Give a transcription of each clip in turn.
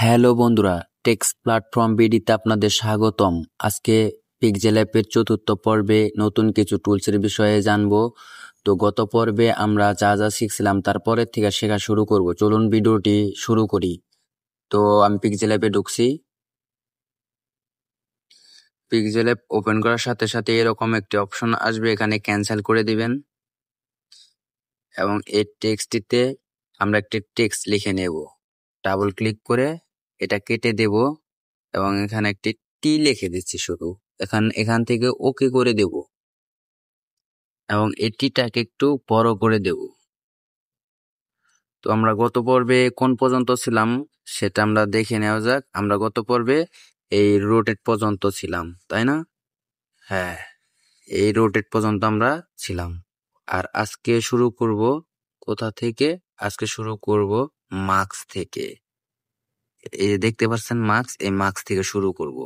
Hello বন্ধুরা, text platform বিডিতে আপনাদের স্বাগতম। আজকে পিক্সেল অ্যাপের চতুর্থ পর্বে নতুন কিছু টুলসের বিষয়ে জানবো। তো গত পর্বে আমরা যা যা শিখছিলাম তারপরের থেকে শেখা শুরু করব। চলুন ভিডিওটি শুরু করি। তো আমি পিক্সেল অ্যাপে ঢুকছি। পিক্সেল অ্যাপ ওপেন করার সাথে সাথে এরকম একটি অপশন আসবে, এখানে ক্যান্সেল করে দিবেন এবং এই টেক্সটটিতে আমরা একটি টেক্সট লিখে নেব। ডাবল ক্লিক করে এটা কেটে দেব এবং এখানে একটি টি লিখে দিচ্ছি শুধু। এখান থেকে ওকে করে দেব এবং এটিটাকে একটু বড় করে দেব। তো আমরা গত পর্বে কোন পর্যন্ত ছিলাম সেটা আমরা দেখে নেওয়া যাক। আমরা গত পর্বে এই রোটেট পর্যন্ত ছিলাম, তাই না? হ্যাঁ, এই রোটেট পর্যন্ত আমরা ছিলাম। আর আজকে শুরু করব কোথা থেকে? আজকে শুরু করব মার্কস থেকে। এই দেখতে পাচ্ছেন মার্কস, এই মার্কস থেকে শুরু করব।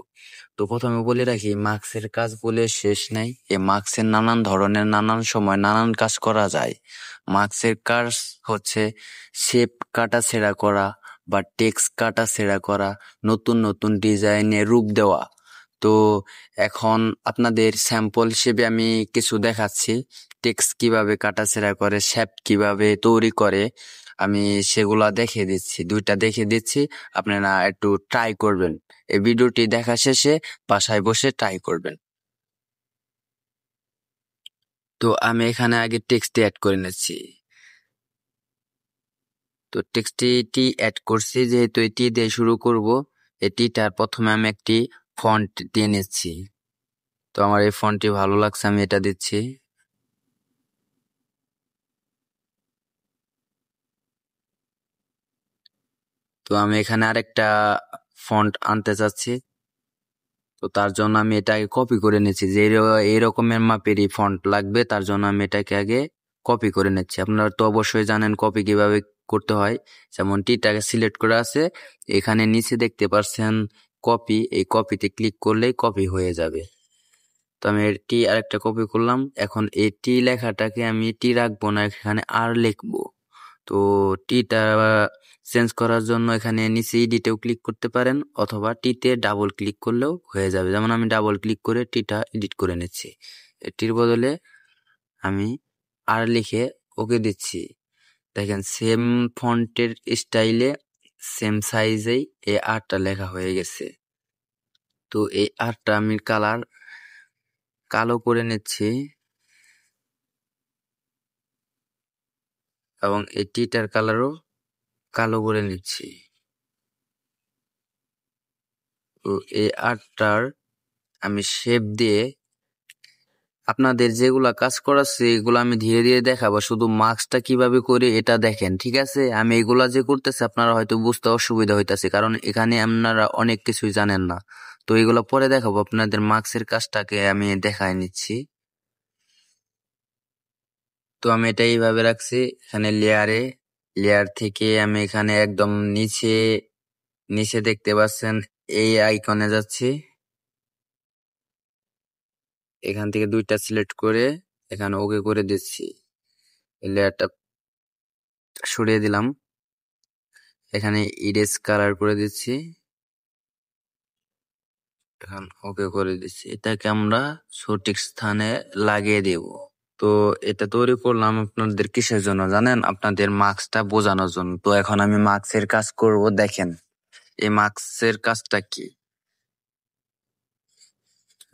তো প্রথমে বলে রাখি, মার্কসের কাজ বলে শেষ নাই। এই মার্কসের নানান ধরনের নানান সময় নানান কাজ করা যায়। মার্কসের কাজ হচ্ছে শেপ কাটা ছেঁড়া করা বা টেক্সট কাটা ছেঁড়া করা, নতুন নতুন ডিজাইনে রূপ দেওয়া। তো এখন আপনাদের স্যাম্পল হিসেবে আমি কিছু দেখাচ্ছি, টেক্সট কিভাবে কাটা ছেঁড়া করে, শেপ কিভাবে তৈরি করে আমি সেগুলা দেখিয়ে দিচ্ছি। দুইটা দেখিয়ে দিচ্ছি, আপনারা একটু ট্রাই করবেন। এই ভিডিওটি দেখা শেষে বাসায় বসে ট্রাই করবেন। তো আমি এখানে আগে টেক্সটটি অ্যাড করে নিচ্ছি। তো টেক্সটটি অ্যাড করছি, যেহেতু এটি দিয়ে শুরু করব, এটিটার প্রথমে আমি একটি ফন্ট দিয়ে নিচ্ছি। তো আমার এই ফন্টটি ভালো লাগছে, আমি এটা দিচ্ছি। তো আমি এখানে আরেকটা ফন্ট আনতে চাচ্ছি। তো তার জন্য আমি এটাকে কপি করে নিচ্ছি, যে এই রকমের মাপেরই ফন্ট লাগবে, তার জন্য আমি এটাকে আগে কপি করে নিচ্ছি। আপনারা তো অবশ্যই জানেন কপি কিভাবে করতে হয়। যেমন টিটাকে সিলেক্ট করে আছে, এখানে নিচে দেখতে পাচ্ছেন কপি, এই কপিতে ক্লিক করলেই কপি হয়ে যাবে। তো আমি টি আরেকটা কপি করলাম। এখন এই টি লেখাটাকে আমি টি রাখবো না, এখানে আর লিখবো। তো টিটা চেঞ্জ করার জন্য এখানে নিচে এডিটেও ক্লিক করতে পারেন, অথবা টিতে ডাবল ক্লিক করলেও হয়ে যাবে। যেমন আমি ডাবল ক্লিক করে টিটা এডিট করে নিচ্ছি। টির বদলে আমি আর লিখে ওকে দিচ্ছি। দেখেন সেম ফন্টের স্টাইলে সেম সাইজেই এই আরটা লেখা হয়ে গেছে। তো এই আরটা আমি কালো করে নিচ্ছি এবং এই টিটার কালারও কালো করে নিচ্ছি। তো এই আর্টটার আমি শেপ দিয়ে আপনাদের যেগুলা কাজ করাচ্ছি এগুলো আমি ধীরে ধীরে দেখাবো। শুধু মার্কসটা কিভাবে করি এটা দেখেন, ঠিক আছে? আমি এগুলা যে করতেছি আপনারা হয়তো বুঝতে অসুবিধা হইতাছে, কারণ এখানে আপনারা অনেক কিছুই জানেন না। তো এগুলো পরে দেখাবো, আপনাদের মার্কসের কাজটাকে আমি দেখাই নিচ্ছি। তো আমি এটা এইভাবে রাখছি। এখানে লেয়ার থেকে আমি এখানে একদম নিচে দেখতে পাচ্ছেন এই আইকনে যাচ্ছি। এখান থেকে দুইটা সিলেক্ট করে এখানে ওকে করে দিচ্ছি। লেয়ারটা সরিয়ে দিলাম, এখানে ইরেজ কালার করে দিচ্ছি, এখন ওকে করে দিচ্ছি। এটাকে আমরা সঠিক স্থানে লাগিয়ে দেব। তো এটা তৈরি করলাম আপনাদের কিসের জন্য জানেন? আপনাদের মার্কসটা বোঝানোর জন্য। তো এখন আমি মার্কসের কাজ করব। দেখেন এই মার্কসের কাজটা কি।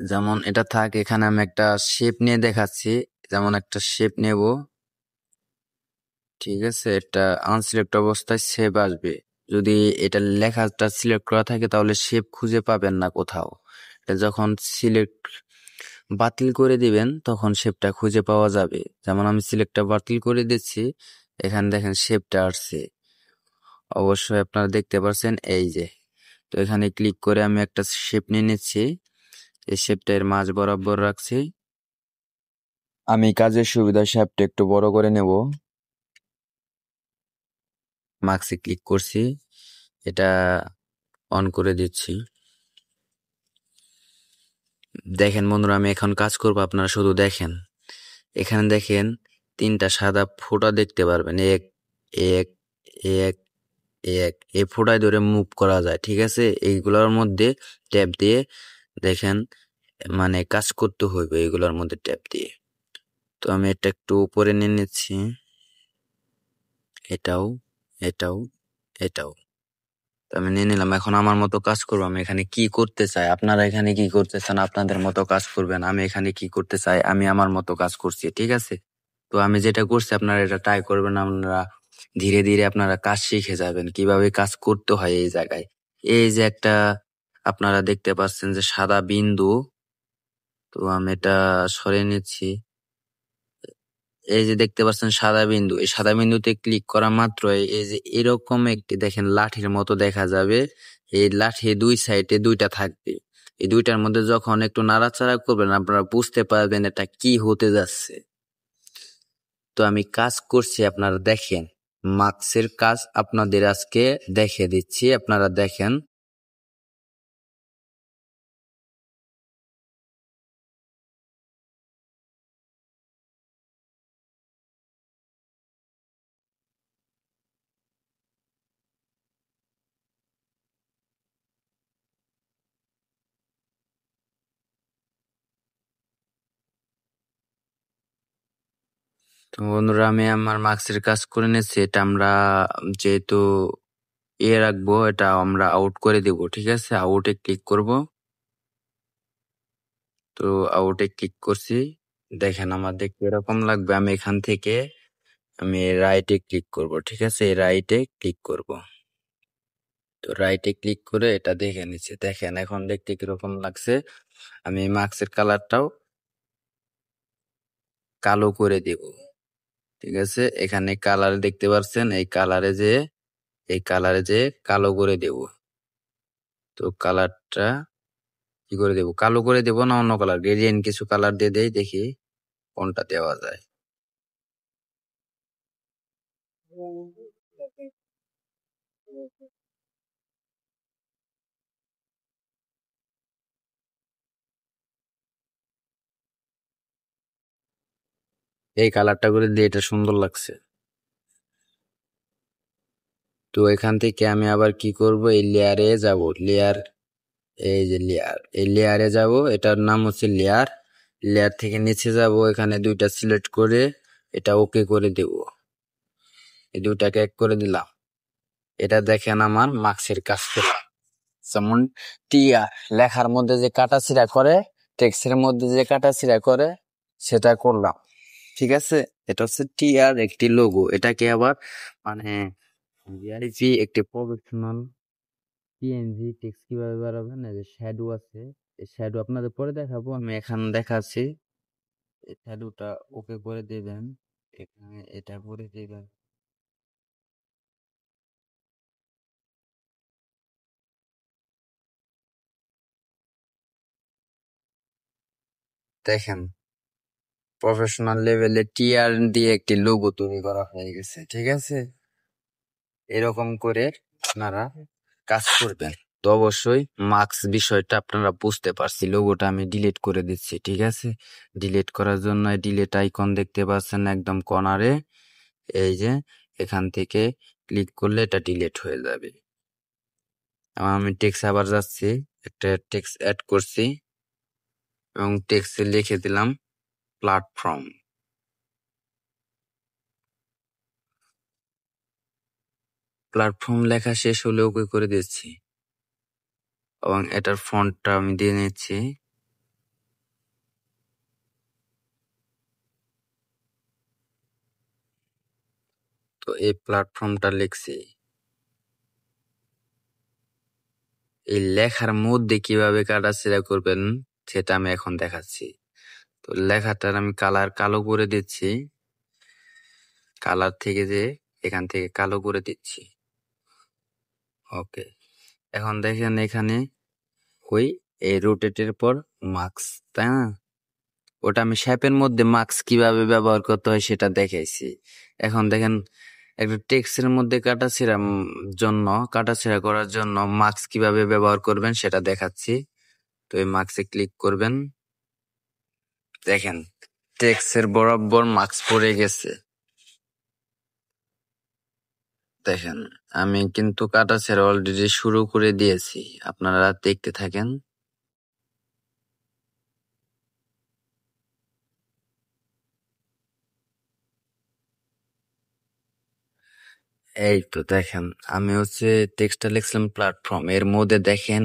যেমন এটা থাক, এখানে আমি একটা শেপ নিয়ে দেখাচ্ছি। যেমন একটা শেপ নেব, ঠিক আছে? এটা আনসিলেক্ট অবস্থায় শেপ আসবে। যদি এটা লেখাটা সিলেক্ট করা থাকে তাহলে শেপ খুঁজে পাবেন না কোথাও। এটা যখন বাতিল করে দিবেন তখন শেপটা খুঁজে পাওয়া যাবে। যেমন আমি সিলেক্টটা বাতিল করে দিচ্ছি, এখানে দেখেন শেপটা আসছে। অবশ্যই আপনারা দেখতে পাচ্ছেন, এই যে। তো এখানে ক্লিক করে আমি একটা শেপ নিয়ে নিচ্ছি, এই শেপটা এর মাঝ বরাবর রাখছি। আমি কাজের সুবিধা শেপটা একটু বড় করে নেব। মার্কসে ক্লিক করছি, এটা অন করে দিচ্ছি। দেখেন বন্ধুরা, আমি এখন কাজ করব, আপনারা শুধু দেখেন। এখানে দেখেন তিনটা সাদা ফোঁটা দেখতে পারবেন, এক এক এক এই ফোটায় ধরে মুভ করা যায়, ঠিক আছে। এইগুলোর মধ্যে ট্যাপ দিয়ে দেখেন মানে কাজ করতে হইবে এগুলোর মধ্যে ট্যাপ দিয়ে। তো আমি এটা একটু উপরে নিয়ে নিচ্ছি, এটাও এটাও এটাও তো আমি নিয়ে নিলাম। এখন আমার মতো কাজ করবো। আমি এখানে কি করতে চাই, আপনারা এখানে কি করতে চান আপনাদের মতো কাজ করবেন। আমি এখানে কি করতে চাই, আমি আমার মতো কাজ করছি, ঠিক আছে। তো আমি যেটা করছি আপনারা এটা ট্রাই করবেন। আপনারা ধীরে ধীরে আপনারা কাজ শিখে যাবেন কিভাবে কাজ করতে হয় এই জায়গায়। এই যে একটা আপনারা দেখতে পাচ্ছেন যে সাদা বিন্দু, তো আমি এটা সরিয়ে নিচ্ছি। এই যে দেখতে পাচ্ছেন সাদা বিন্দু, এই সাদা বিন্দুতে ক্লিক করা মাত্রই এই যে এরকম একটি দেখেন লাঠির মতো দেখা যাবে। এই লাঠি দুই সাইডে দুইটা থাকবে। এই দুইটার মধ্যে যখন একটু নাড়াচাড়া করবেন আপনারা বুঝতে পারবেন এটা কি হতে যাচ্ছে। তো আমি কাজ করছি, আপনারা দেখেন। মার্কসের কাজ আপনাদের আজকে দেখে দিচ্ছি, আপনারা দেখেন। তো বন্ধুরা আমি আমার মার্কসের কাজ করে নিয়েছি। এটা আমরা যেহেতু রাখবো, এটা আমরা আউট করে দেব, ঠিক আছে। আউটে ক্লিক করব। তো আউটে ক্লিক করছি, দেখেন আমার দেখতে এরকম লাগবে। আমি এখান থেকে আমি রাইটে ক্লিক করব, ঠিক আছে। রাইটে ক্লিক করব। তো রাইটে ক্লিক করে এটা দেখে নিচ্ছি, দেখেন এখন দেখতে কিরকম লাগছে। আমি মার্কসের কালারটাও কালো করে দেব, ঠিক আছে। এখানে কালার দেখতে পাচ্ছেন, এই কালারে যে কালো করে দেব। তো কালারটা কি করে দেব, কালো করে দেব না অন্য কালার, গ্রেডিয়েন্ট কিছু কালার দিয়ে দেই, দেখি কোনটা দেওয়া যায়। এই কালারটা করে দিয়ে এটা সুন্দর লাগছে। তো এখান থেকে আমি আবার কি করব, এই লেয়ারে যাব। লেয়ার, এই যে লেয়ার, এই লেয়ারে যাব। এটার নাম হচ্ছে লেয়ার। লেয়ার থেকে নিচে যাব, এখানে দুইটা সিলেক্ট করে এটা ওকে করে দেব। এই দুইটাকে এক করে দিলাম। এটা দেখেন আমার মার্কসের কাজ করলাম। যেমন টিয়া লেখার মধ্যে যে কাটাছিড়া করে, টেক্সটের মধ্যে যে কাটাছিড়া করে, সেটা করলাম, ঠিক আছে। এটা হচ্ছে টিআর একটি লোগো। এটাকে আবার মানে ভিআইপি একটি প্রফেশনাল পিএনজি টেক্সট কিভাবে বানাবেন, এই যে শ্যাডো আছে, এই শ্যাডো আপনাদের পরে দেখাবো, আমি এখন দেখাচ্ছি। এই শ্যাডোটা ওকে করে দিবেন, এখানে এটা করে দিবেন। দেখেন প্রফেশনাল লেভেলে টিআর দিয়ে একটি লোগো তৈরি করা হয়ে গেছে, ঠিক আছে। এরকম করে আপনারা কাজ করবেন। তো অবশ্যই মার্কস বিষয়টা আপনারা বুঝতে পারছি। লোগোটা আমি ডিলিট করে দিচ্ছি, ঠিক আছে। ডিলিট করার জন্য ডিলিট আইকন দেখতে পাচ্ছেন একদম কর্নারে, এই যে এখান থেকে ক্লিক করলে এটা ডিলিট হয়ে যাবে। আমি টেক্সট আবার যাচ্ছি, একটা টেক্সট অ্যাড করছি এবং টেক্সটে লিখে দিলাম প্ল্যাটফর্ম। প্ল্যাটফর্ম লেখা শেষ হলে ওকে করে দিচ্ছি এবং এটার ফন্টটা আমি দিয়ে নিচ্ছি। তো এই প্ল্যাটফর্মটা লিখছি। এই লেখার মধ্যে কিভাবে কাটাছেঁড়া করবেন সেটা আমি এখন দেখাচ্ছি। তো লেখাটার আমি কালার কালো করে দিচ্ছি, কালার থেকে যে এখান থেকে কালো করে দিচ্ছি। ওকে, এখন দেখেন এখানে ওই এই রোটেটের পর মার্কস, তাই না। ওটা আমি শেপের মধ্যে মার্কস কিভাবে ব্যবহার করতে হয় সেটা দেখাইছি। এখন দেখেন একটা টেক্সটের মধ্যে কাটাছেঁড়া করার জন্য মার্কস কিভাবে ব্যবহার করবেন সেটা দেখাচ্ছি। তো এই মার্কসে ক্লিক করবেন, দেখেন টেক্সটের বরাবর মার্কস পড়ে গেছে। দেখেন আমি কিন্তু কাটাছেড়া অলরেডি শুরু করে দিয়েছি, আপনারা দেখতে থাকেন। এই তো দেখেন আমি টেক্সটটা লিখছিলাম প্ল্যাটফর্ম, এর মধ্যে দেখেন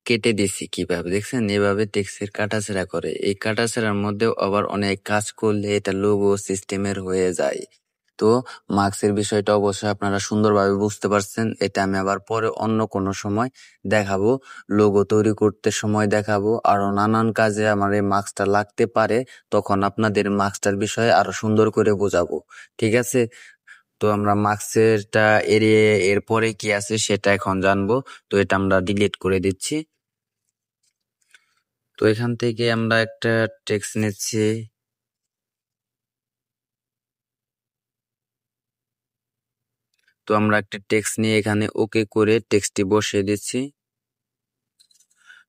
কেটে দিছি কিভাবে, দেখছেন এভাবে টেক্সটের কাটাছেড়া করে। এই কাটাছেড়ার মধ্যেও আবার অনেক কাজ করলে এটা লোগো সিস্টেমের হয়ে যায়। তো মার্কসের বিষয়টা অবশ্যই আপনারা সুন্দরভাবে বুঝতে পারছেন। এটা আমি আবার পরে অন্য কোনো সময় দেখাবো, লোগো তৈরি করতে সময় দেখাবো, আরো নানান কাজে আমার এই মার্কসটা লাগতে পারে, তখন আপনাদের মার্কসটার বিষয়ে আরো সুন্দর করে বোঝাবো। ঠিক আছে, তো আমরা মার্কসেরটা এড়িয়ে এরপরে কি আছে সেটা এখন জানবো। তো এটা আমরা ডিলিট করে দিচ্ছি। তো এখান থেকে আমরা একটা টেক্সট নিচ্ছি, তো আমরা একটা টেক্সট নিয়ে এখানে ওকে করে টেক্সটটি বসিয়ে দিচ্ছি।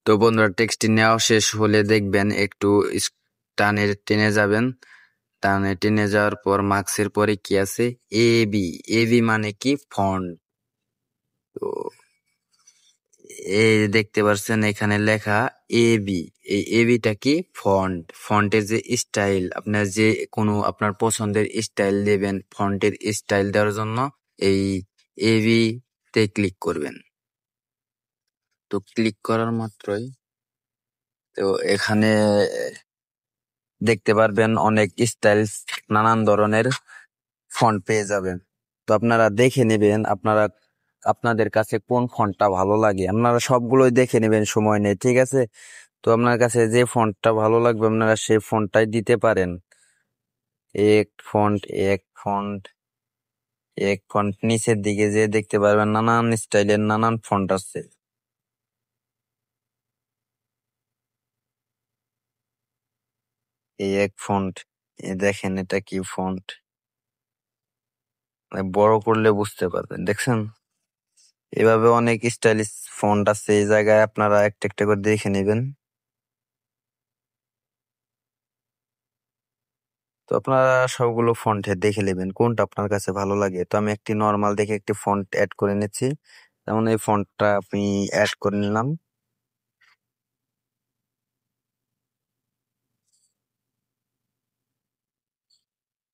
তো বন্ধুরা টেক্সটটি নেওয়া শেষ হলে দেখবেন একটু টানে টেনে যাবেন, টানে টেনে যাওয়ার পর মার্কসের পরে কি আছে, এবি। এবি মানে কি, ফন্ট। তো এই দেখতে পাচ্ছেন এখানে লেখা এবি। এই এবিটা কি, ফন্ট। ফন্টের যে স্টাইল, আপনার যে কোনো আপনার পছন্দের স্টাইল দেবেন, ফন্টের স্টাইল দেওয়ার জন্য এই এবি তে ক্লিক করবেন। তো ক্লিক করার মাত্রই তো এখানে দেখতে পারবেন অনেক স্টাইল, নানান ধরনের ফন্ট পেয়ে যাবেন। তো আপনারা দেখে নেবেন আপনাদের কাছে কোন ফন্টটা ভালো লাগে, আপনারা সবগুলোই দেখে নেবেন, সময় নেই, ঠিক আছে। তো আপনার কাছে যে ফন্টটা ভালো লাগবে আপনারা সেই ফন্টটাই দিতে পারেন। এক ফন্ট, এক ফন্ট, এক ফন্ট, নিচের দিকে যে দেখতে পারবেন নানান স্টাইলের নানান ফন্ট আছে। এই এক ফন্ট, দেখেন এটা কি ফন্ট, বড় করলে বুঝতে পারবেন, দেখছেন। এভাবে অনেক স্টাইলিশ ফন্ট আছে, এই জায়গায় আপনারা একটা একটা করে দেখে নেবেন। তো আপনারা সবগুলো ফন্ট দেখে নেবেন কোনটা আপনার কাছে ভালো লাগে। তো আমি একটি নর্মাল দেখে একটি ফন্ট অ্যাড করে নিচ্ছি, যেমন এই ফন্টটা আমি অ্যাড করে নিলাম।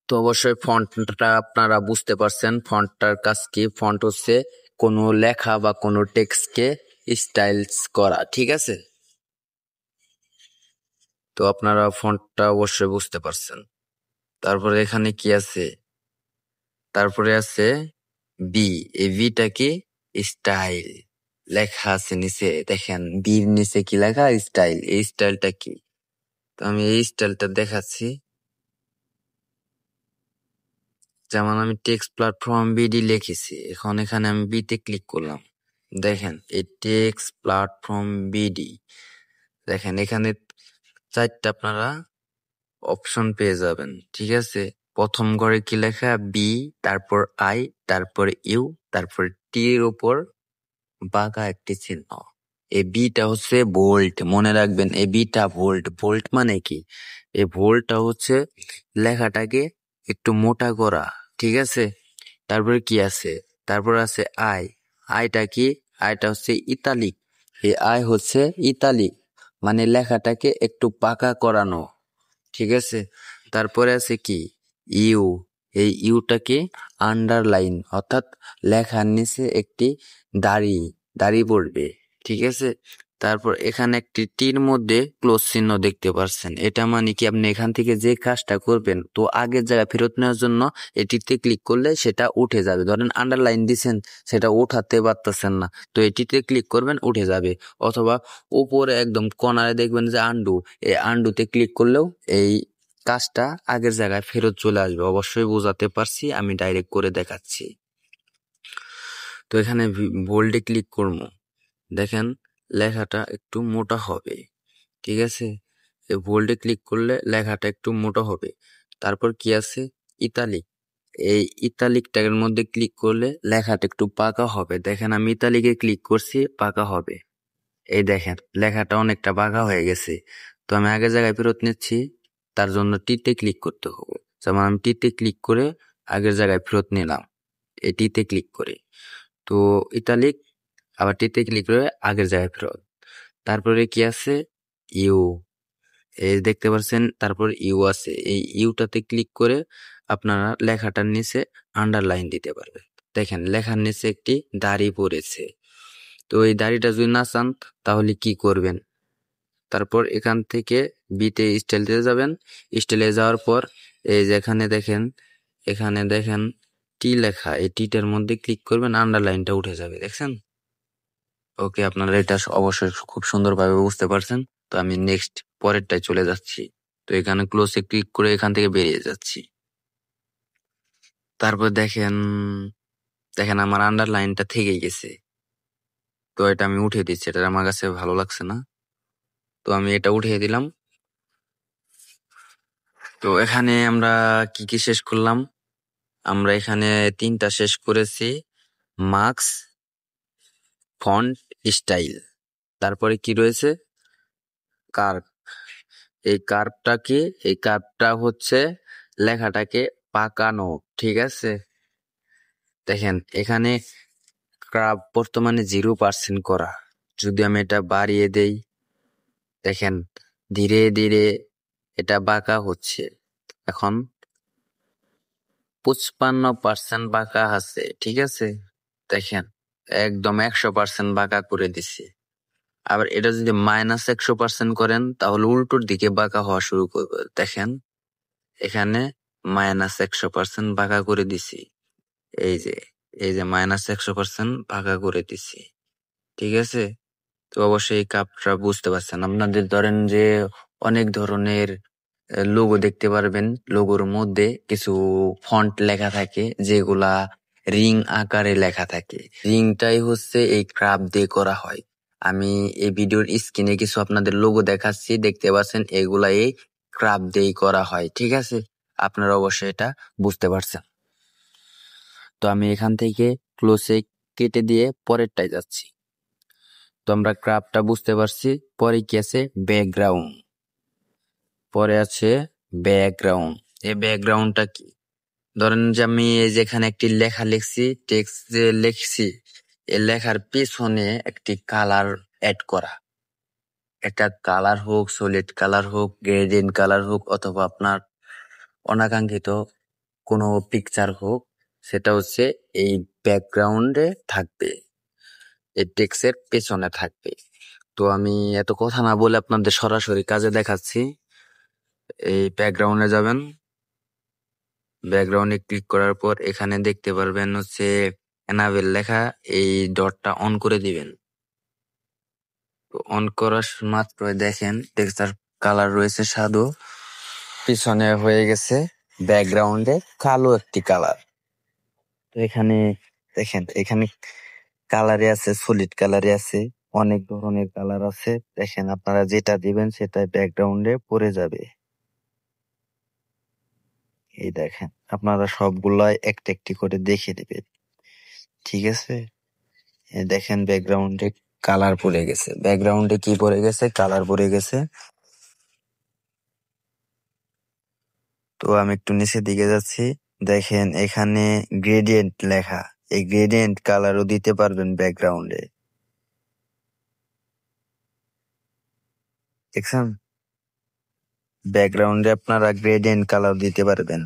তো অবশ্যই ফন্টটা আপনারা বুঝতে পারছেন, ফন্টটার কাজ কি। ফন্ট হচ্ছে কোনো লেখা বা কোনো টেক্সটকে স্টাইলস করা, ঠিক আছে। তো আপনারা ফন্টটা অবশ্যই বুঝতে পারছেন। তারপরে এখানে কি আছে, তারপরে আছে বি। এই বিটা কি, স্টাইল লেখা আছে নিচে, দেখেন বির নিচে কি লেখা, স্টাইল। এই স্টাইলটা কি, তো আমি এই স্টাইলটা দেখাচ্ছি। যেমন আমি টেক্সট প্ল্যাটফর্ম বিডি লিখেছি, এখন এখানে আমি বিতে ক্লিক করলাম, দেখেন এই টেক্সট প্ল্যাটফর্ম বিডি, দেখেন এখানে চারটা আপনারা অপশন পেয়ে যাবেন, ঠিক আছে। প্রথম ঘরে কি লেখা, বি, তারপর আই, তারপর ইউ, তারপর টি এর উপর বাঁকা একটি চিহ্ন। এই বিটা হচ্ছে বোল্ট, মনে রাখবেন এই বিটা ভোল্ট। ভোল্ট মানে কি, এই ভোল্টটা হচ্ছে লেখাটাকে একটু মোটা করা, ঠিক আছে। তারপরে কি আছে, তারপর আছে আই। আইটা কি, আইটা হচ্ছে ইতালিক। এই আই হচ্ছে ইতালিক, মানে লেখাটাকে একটু পাকা করানো, ঠিক আছে। তারপরে আছে কি, ইউ। এই ইউটাকে আন্ডারলাইন, অর্থাৎ লেখার নিচে একটি দাড়ি দাড়ি পড়বে, ঠিক আছে। তারপর এখানে একটি টির মধ্যে ক্লোজ চিহ্ন দেখতে পাচ্ছেন, এটা মানে কি, আপনি এখান থেকে যে কাজটা করবেন তো আগের জায়গায় ফেরত নেওয়ার জন্য এটিতে ক্লিক করলে সেটা উঠে যাবে। ধরেন আন্ডারলাইন দিছেন, সেটা উঠাতে পারতেছেন না, তো এটিতে ক্লিক করবেন, উঠে যাবে। অথবা উপরে একদম কর্নারে দেখবেন যে আন্ডু, এই আন্ডুতে ক্লিক করলেও এই কাজটা আগের জায়গায় ফেরত চলে আসবে। অবশ্যই বোঝাতে পারছি, আমি ডাইরেক্ট করে দেখাচ্ছি। তো এখানে বোল্ডে ক্লিক করবো, দেখেন লেখাটা একটু মোটা হবে, ঠিক আছে। এই বোল্ডে ক্লিক করলে লেখাটা একটু মোটা হবে। তারপর কি আছে, ইতালিক। এই ইতালিকটার মধ্যে ক্লিক করলে লেখাটা একটু পাকা হবে, দেখেন আমি ইতালিকে ক্লিক করছি, পাকা হবে। এই দেখেন লেখাটা অনেকটা বাঁকা হয়ে গেছে। তো আমি আগের জায়গায় ফেরত নিচ্ছি, তার জন্য টিতে ক্লিক করতে হবে। যেমন আমি টিতে ক্লিক করে আগের জায়গায় ফেরত নিলাম। এটিতে ক্লিক করে, তো ইতালিক আবার টিতে ক্লিক করে আগের জায়গায় ফেরত। তারপরে কি আছে, ইউ, এই দেখতে পাচ্ছেন, তারপর ইউ আছে, এই ইউটাতে ক্লিক করে আপনারা লেখাটার নিচে আন্ডারলাইন দিতে পারবেন। দেখেন লেখার নিচে একটি দাড়ি পড়েছে, তো এই দাড়িটা যদি না চান তাহলে কি করবেন, তারপর এখান থেকে বিতে স্টাইল দিতে যাবেন। স্টাইলে যাওয়ার পর এই যেখানে দেখেন, এখানে দেখেন টি লেখা, এই টিটার মধ্যে ক্লিক করবেন, আন্ডারলাইনটা উঠে যাবে, দেখছেন? ওকে, আপনারা এটা অবশ্যই খুব সুন্দরভাবে বুঝতে পারছেন। তো আমি নেক্সট পরেরটায় চলে যাচ্ছি। তো এখানে ক্লোজে ক্লিক করে এখান থেকে বেরিয়ে যাচ্ছি। তারপর দেখেন, দেখেন আমার আন্ডারলাইনটা থেকে গেছে, তো এটা আমি উঠিয়ে দিচ্ছি, এটা আমার কাছে ভালো লাগছে না, তো আমি এটা উঠিয়ে দিলাম। তো এখানে আমরা কি কি শেষ করলাম, আমরা এখানে 3টা শেষ করেছি, মার্কস, ফন্ট, স্টাইল। তারপরে কি রয়েছে, কার্ভ। এই কার্ভটা কি, এই কার্ভটা হচ্ছে লেখাটাকে পাকানো, ঠিক আছে? দেখেন এখানে কার্ভ বর্তমানে 0% করা, যদি আমি এটা বাড়িয়ে দেই, দেখেন ধীরে ধীরে এটা বাঁকা হচ্ছে। এখন 55% বাঁকা আছে, ঠিক আছে? দেখেন একদম 100% বাঁকা করে দিছি। আবার এটা যদি -100% করেন তাহলে উল্টোর দিকে বাঁকা হওয়া শুরু করবে। দেখেন এখানে -100% বাঁকা করে দিছি, এই যে, এই যে -100% বাঁকা করে দিছি, ঠিক আছে? তো অবশ্যই এই কাপটা বুঝতে পারছেন। আপনাদের ধরেন যে অনেক ধরনের লোগো দেখতে পারবেন, লোগোর মধ্যে কিছু ফন্ট লেখা থাকে যেগুলা রিং আকারে লেখা থাকে, রিংটাই হচ্ছে এই ক্রাফট দিয়ে করা হয়। আমি এই ভিডিওর স্ক্রিনে কিছু আপনাদের লোগো দেখাচ্ছি, দেখতে পাচ্ছেন এগুলা এই ক্রাফট দিয়েই করা হয়, ঠিক আছে? আপনারা অবশ্যই এটা বুঝতে পারছেন। তো আমি এখান থেকে ক্লোজে কেটে দিয়ে পরেরটায় যাচ্ছি। তো আমরা ক্রাফটটা বুঝতে পারছি, পরে কি আছে, ব্যাকগ্রাউন্ড। পরে আছে ব্যাকগ্রাউন্ড। এই ব্যাকগ্রাউন্ডটা কি, ধরেন যে আমি এই যেখানে একটি লেখা লিখছি, টেক্সট যে লিখছি, এই লেখার পিছনে একটি কালার অ্যাড করা, একটা কালার হোক, সলিড কালার হোক, গ্রেডিয়েন্ট কালার হোক, অথবা আপনার অনাকাঙ্ক্ষিত কোনো পিকচার হোক, সেটা হচ্ছে এই ব্যাকগ্রাউন্ডে থাকবে, এই টেক্সটের পেছনে থাকবে। তো আমি এত কথা না বলে আপনাদের সরাসরি কাজে দেখাচ্ছি। এই ব্যাকগ্রাউন্ডে যাবেন, ব্যাকগ্রাউন্ডে ক্লিক করার পর এখানে দেখতে পারবেন হচ্ছে এনাবেল লেখা, এই ডটটা অন করে দিবেন। তো অন করার মাত্র দেখেন টেক্সচার কালার রয়েছে সাদা, পিছনে হয়ে গেছে ব্যাকগ্রাউন্ডে কালো একটি কালার। তো এখানে দেখেন, এখানে কালারে আছে, সলিড কালারে আছে, অনেক ধরনের কালার আছে। দেখেন আপনারা যেটা দিবেন সেটা ব্যাকগ্রাউন্ডে পড়ে যাবে। এই দেখেন আপনারা সবগুলাই একটা একটি করে দেখে নেবেন, ঠিক আছে? দেখেন ব্যাকগ্রাউন্ডে কালার পড়ে গেছে, ব্যাকগ্রাউন্ডে কি পড়ে গেছে, কালার পড়ে গেছে। তো আমি একটু নিচের দিকে যাচ্ছি, দেখেন এখানে গ্রেডিয়েন্ট লেখা, এই গ্রেডিয়েন্ট কালারও দিতে পারবেন ব্যাকগ্রাউন্ডে, দেখছেন? ব্যাকগ্রাউন্ডে আপনারা গ্রেডিয়েন্ট কালার দিতে পারবেন।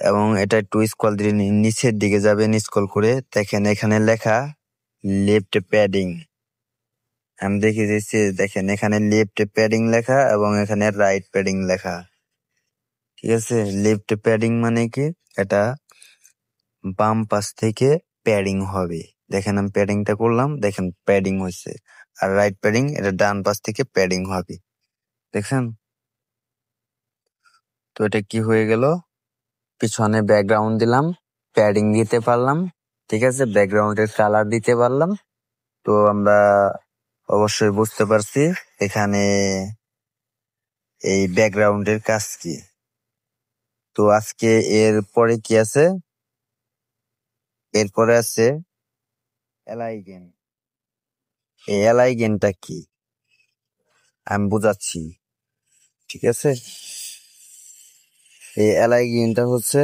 এবং এটা একটু স্ক্রল দিয়ে নিচের দিকে যাবেন, স্ক্রল করে দেখেন এখানে লেখা লেফট প্যাডিং। আমি দেখিয়ে দিচ্ছি, দেখেন এখানে লেফট প্যাডিং লেখা এবং এখানে রাইট প্যাডিং লেখা, ঠিক আছে? লেফট প্যাডিং মানে কি, এটা বাম পাশ থেকে প্যাডিং হবে। দেখেন আমি প্যাডিংটা করলাম, দেখেন প্যাডিং হয়েছে। আর রাইট প্যাডিং, এটা ডান পাশ থেকে প্যাডিং হবে, দেখছেন? তো এটা কি হয়ে গেল, পিছনে ব্যাকগ্রাউন্ড দিলাম, প্যাডিং দিতে পারলাম, ঠিক আছে? ব্যাকগ্রাউন্ডের কালার দিতে পারলাম। তো আমরা অবশ্যই বুঝতে পারছি এখানে এই ব্যাকগ্রাউন্ডের কাজ কি। তো আজকে এর পরে কি আছে, এরপরে আছে অ্যালাইগেন। এই অ্যালাইগেনটা কি আমি বুঝাচ্ছি, ঠিক আছে? এই অ্যালাইগেনটা হচ্ছে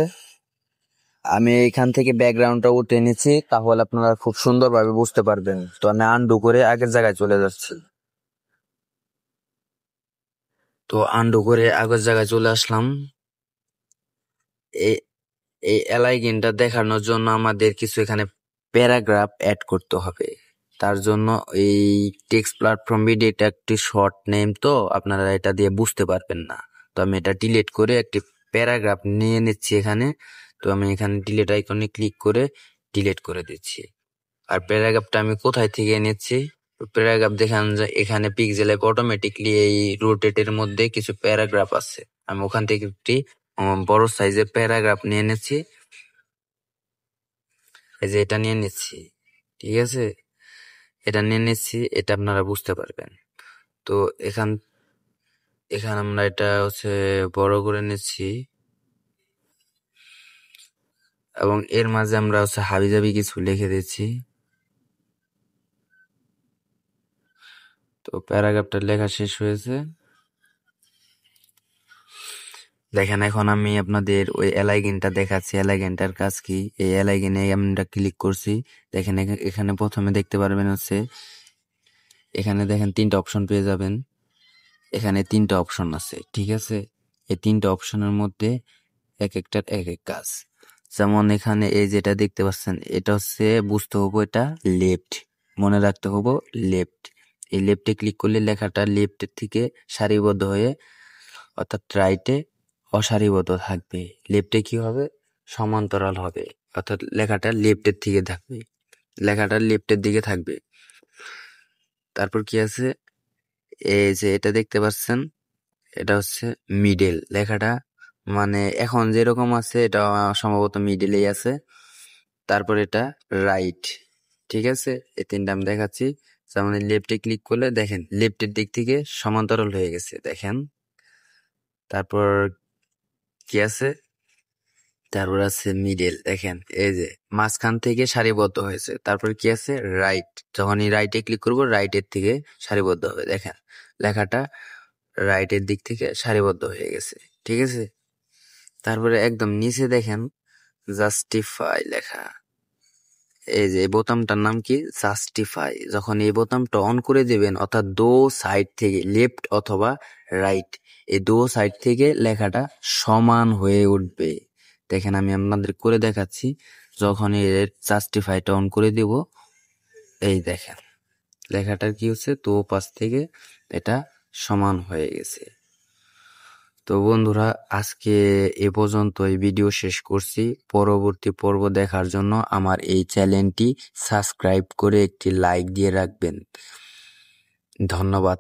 আমি এখান থেকে ব্যাকগ্রাউন্ডটা উঠে নিচ্ছি, তাহলে আপনারা খুব সুন্দরভাবে বুঝতে পারবেন। তো আমি আনডু করে আগের জায়গায় চলে যাচ্ছি। তো আনডু করে আগের জায়গায় চলে আসলাম। এই এই অ্যালাইনটা দেখানোর জন্য আমাদের কিছু এখানে প্যারাগ্রাফ অ্যাড করতে হবে। তার জন্য এই টেক্সট প্ল্যাটফর্ম ভিডিও এটা একটি শর্ট নেম, তো আপনারা এটা দিয়ে বুঝতে পারবেন না। তো আমি এটা ডিলিট করে একটি প্যারাগ্রাফ নিয়ে নিচ্ছি এখানে। তো আমি এখানে ডিলিট আইকনে ক্লিক করে ডিলিট করে দিচ্ছি। আর প্যারাগ্রাফটা আমি কোথায় থেকে নিচ্ছি? প্যারাগ্রাফ দেখান যায় এখানে পিক্সেল অ্যাপ অটোমেটিকলি এই রোটেটের মধ্যে কিছু প্যারাগ্রাফ আছে। আমি ওখান থেকে একটি বড় সাইজের প্যারাগ্রাফ নিয়ে নিচ্ছি। এই যে এটা নিয়ে নিচ্ছি, ঠিক আছে? এটা নিয়ে নিচ্ছি, এটা আপনারা বুঝতে পারবেন। তো এখানে আমরা এটা বড় করে নিচ্ছি এবং এর মাঝে আমরা হাবিজাবি কিছু লিখে দিচ্ছি। তো প্যারাগ্রাফটা লেখা শেষ হয়েছে। দেখেন এখন আমি আপনাদের ওই অ্যালাইনটা দেখাচ্ছি। অ্যালাইনটার কাজ কি? এই অ্যালাইনে আমরা ক্লিক করছি। দেখেন এখানে প্রথমে দেখতে পারবেন এখানে দেখেন 3টা অপশন পেয়ে যাবেন। এখানে 3টা অপশন আছে, ঠিক আছে? এই 3টা অপশনের মধ্যে এক একটার এক এক কাজ। যেমন এখানে এই যেটা দেখতে পাচ্ছেন, এটা বুঝতে হবো এটা লেফট, মনে রাখতে হবো লেফট। এই লেফটে ক্লিক করলে লেখাটা লেফটের থেকে সারিবদ্ধ হয়ে অর্থাৎ রাইটে অসারিবদ্ধ থাকবে। লেফটে কি হবে? সমান্তরাল হবে, অর্থাৎ লেখাটা লেফটের দিকে থাকবে, লেখাটা লেফটের দিকে থাকবে। তারপর কি আছে? এই যে এটা দেখতে পাচ্ছেন, এটা মিডল লেখাটা, মানে এখন যেরকম আছে এটা সম্ভবত মিডলেই আছে। তারপর এটা রাইট, ঠিক আছে? এই 3টা আমি দেখাচ্ছি। যেমন লেফটে ক্লিক করলে দেখেন লেফটের দিক থেকে সমান্তরাল হয়ে গেছে, দেখেন। তারপর কি আছে? তারপর আছে মিডল, দেখেন এই যে মাঝখান থেকে সারিবদ্ধ হয়েছে। তারপর কি আছে? রাইট, যখনই রাইটে ক্লিক করবো রাইটের থেকে সারিবদ্ধ হবে, দেখেন লেখাটা রাইটের দিক থেকে সারিবদ্ধ হয়ে গেছে, ঠিক আছে? তারপরে একদম নিচে দেখেন জাস্টিফাই লেখা। এই যে বোতামটার নাম কি? জাস্টিফাই। যখন এই বোতামটা অন করে দেবেন, অর্থাৎ দো সাইড থেকে লেফট অথবা রাইট, এই দো সাইড থেকে লেখাটা সমান হয়ে উঠবে। দেখেন আমি আপনাদের করে দেখাচ্ছি। যখন এর জাস্টিফাইটা অন করে দেব, এই দেখেন লেখাটার কি দো পাশ থেকে এটা সমান হয়ে গেছে। তো বন্ধুরা, আজকে এ পর্যন্ত এই ভিডিও শেষ করছি। পরবর্তী পর্ব দেখার জন্য আমার এই চ্যানেলটি সাবস্ক্রাইব করে একটি লাইক দিয়ে রাখবেন। ধন্যবাদ।